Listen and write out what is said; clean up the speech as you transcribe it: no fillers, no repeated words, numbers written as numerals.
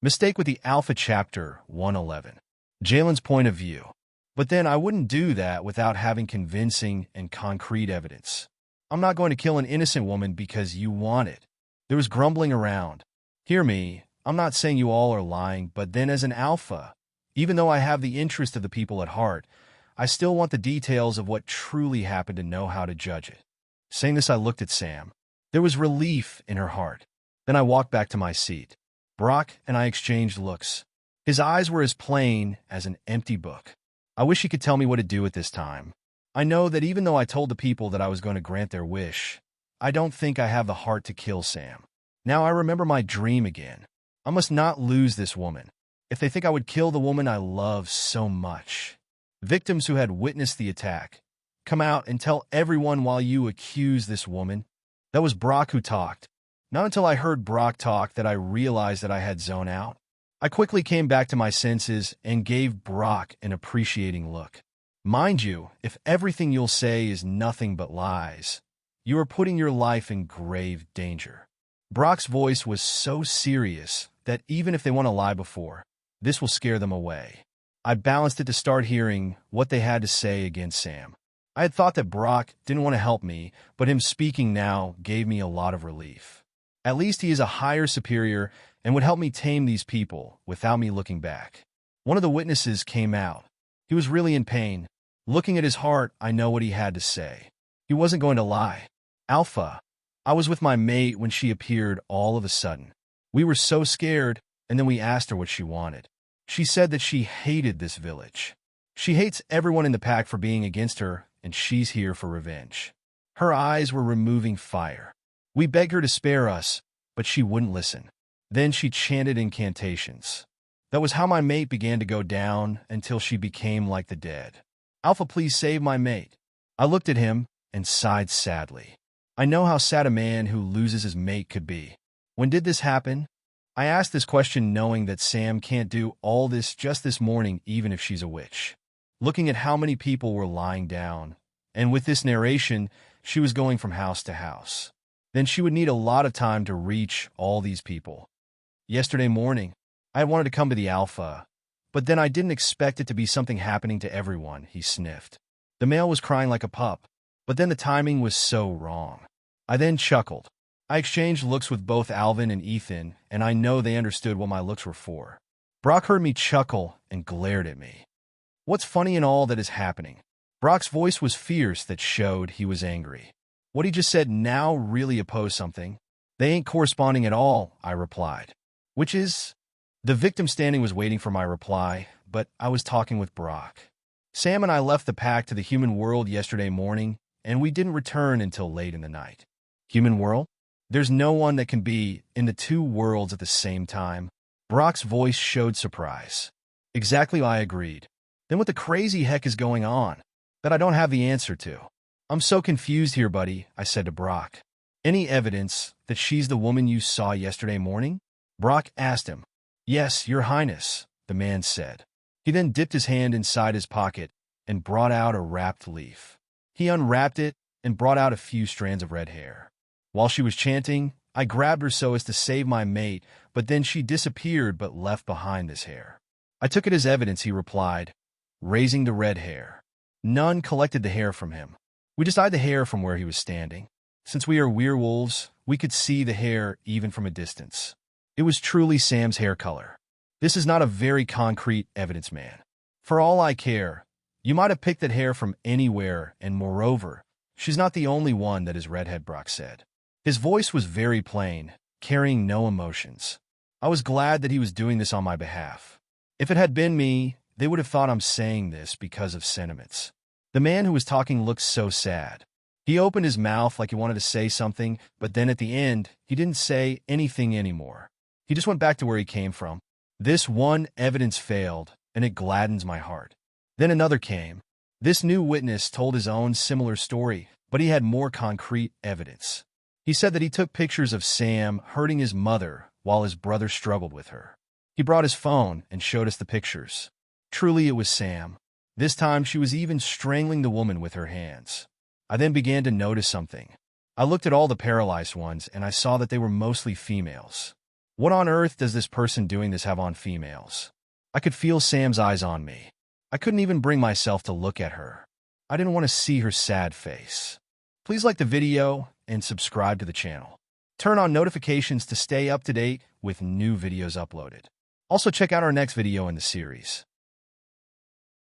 Mistake with the Alpha Chapter 111. Jalen's point of view. But then I wouldn't do that without having convincing and concrete evidence. I'm not going to kill an innocent woman because you want it. There was grumbling around. Hear me, I'm not saying you all are lying, but then as an alpha, even though I have the interest of the people at heart, I still want the details of what truly happened to know how to judge it. Saying this, I looked at Sam. There was relief in her heart. Then I walked back to my seat. Brock and I exchanged looks. His eyes were as plain as an empty book. I wish he could tell me what to do at this time. I know that even though I told the people that I was going to grant their wish, I don't think I have the heart to kill Sam. Now I remember my dream again. I must not lose this woman. If they think I would kill the woman I love so much. Victims who had witnessed the attack, come out and tell everyone while you accuse this woman. That was Brock who talked. Not until I heard Brock talk that I realized that I had zoned out. I quickly came back to my senses and gave Brock an appreciating look. Mind you, if everything you'll say is nothing but lies, you are putting your life in grave danger. Brock's voice was so serious that even if they want to lie before, this will scare them away. I balanced it to start hearing what they had to say against Sam. I had thought that Brock didn't want to help me, but him speaking now gave me a lot of relief. At least he is a higher superior and would help me tame these people without me looking back. One of the witnesses came out. He was really in pain. Looking at his heart, I know what he had to say. He wasn't going to lie. Alpha, I was with my mate when she appeared all of a sudden. We were so scared, and then we asked her what she wanted. She said that she hated this village. She hates everyone in the pack for being against her, and she's here for revenge. Her eyes were removing fire. We begged her to spare us, but she wouldn't listen. Then she chanted incantations. That was how my mate began to go down until she became like the dead. Alpha, please save my mate. I looked at him and sighed sadly. I know how sad a man who loses his mate could be. When did this happen? I asked this question knowing that Sam can't do all this just this morning even if she's a witch. Looking at how many people were lying down, and with this narration, she was going from house to house. Then she would need a lot of time to reach all these people. Yesterday morning, I wanted to come to the Alpha, but then I didn't expect it to be something happening to everyone, he sniffed. The male was crying like a pup, but then the timing was so wrong. I then chuckled. I exchanged looks with both Alvin and Ethan, and I know they understood what my looks were for. Brock heard me chuckle and glared at me. What's funny in all that is happening? Brock's voice was fierce that showed he was angry. What he just said now really opposed something. They ain't corresponding at all, I replied. Which is? The victim standing was waiting for my reply, but I was talking with Brock. Sam and I left the pack to the human world yesterday morning, and we didn't return until late in the night. Human world? There's no one that can be in the two worlds at the same time. Brock's voice showed surprise. Exactly, I agreed. Then what the crazy heck is going on? That I don't have the answer to. I'm so confused here, buddy, I said to Brock. Any evidence that she's the woman you saw yesterday morning? Brock asked him. Yes, Your Highness, the man said. He then dipped his hand inside his pocket and brought out a wrapped leaf. He unwrapped it and brought out a few strands of red hair. While she was chanting, I grabbed her so as to save my mate, but then she disappeared but left behind this hair. I took it as evidence, he replied, raising the red hair. None collected the hair from him. We just eyed the hair from where he was standing. Since we are werewolves, we could see the hair even from a distance. It was truly Sam's hair color. This is not a very concrete evidence, man. For all I care, you might have picked that hair from anywhere, and moreover, she's not the only one that is redhead, Brock said. His voice was very plain, carrying no emotions. I was glad that he was doing this on my behalf. If it had been me, they would have thought I'm saying this because of sentiments. The man who was talking looked so sad. He opened his mouth like he wanted to say something, but then at the end, he didn't say anything anymore. He just went back to where he came from. This one evidence failed, and it gladdens my heart. Then another came. This new witness told his own similar story, but he had more concrete evidence. He said that he took pictures of Sam hurting his mother while his brother struggled with her. He brought his phone and showed us the pictures. Truly, it was Sam. This time, she was even strangling the woman with her hands. I then began to notice something. I looked at all the paralyzed ones, and I saw that they were mostly females. What on earth does this person doing this have on females? I could feel Sam's eyes on me. I couldn't even bring myself to look at her. I didn't want to see her sad face. Please like the video and subscribe to the channel. Turn on notifications to stay up to date with new videos uploaded. Also check out our next video in the series.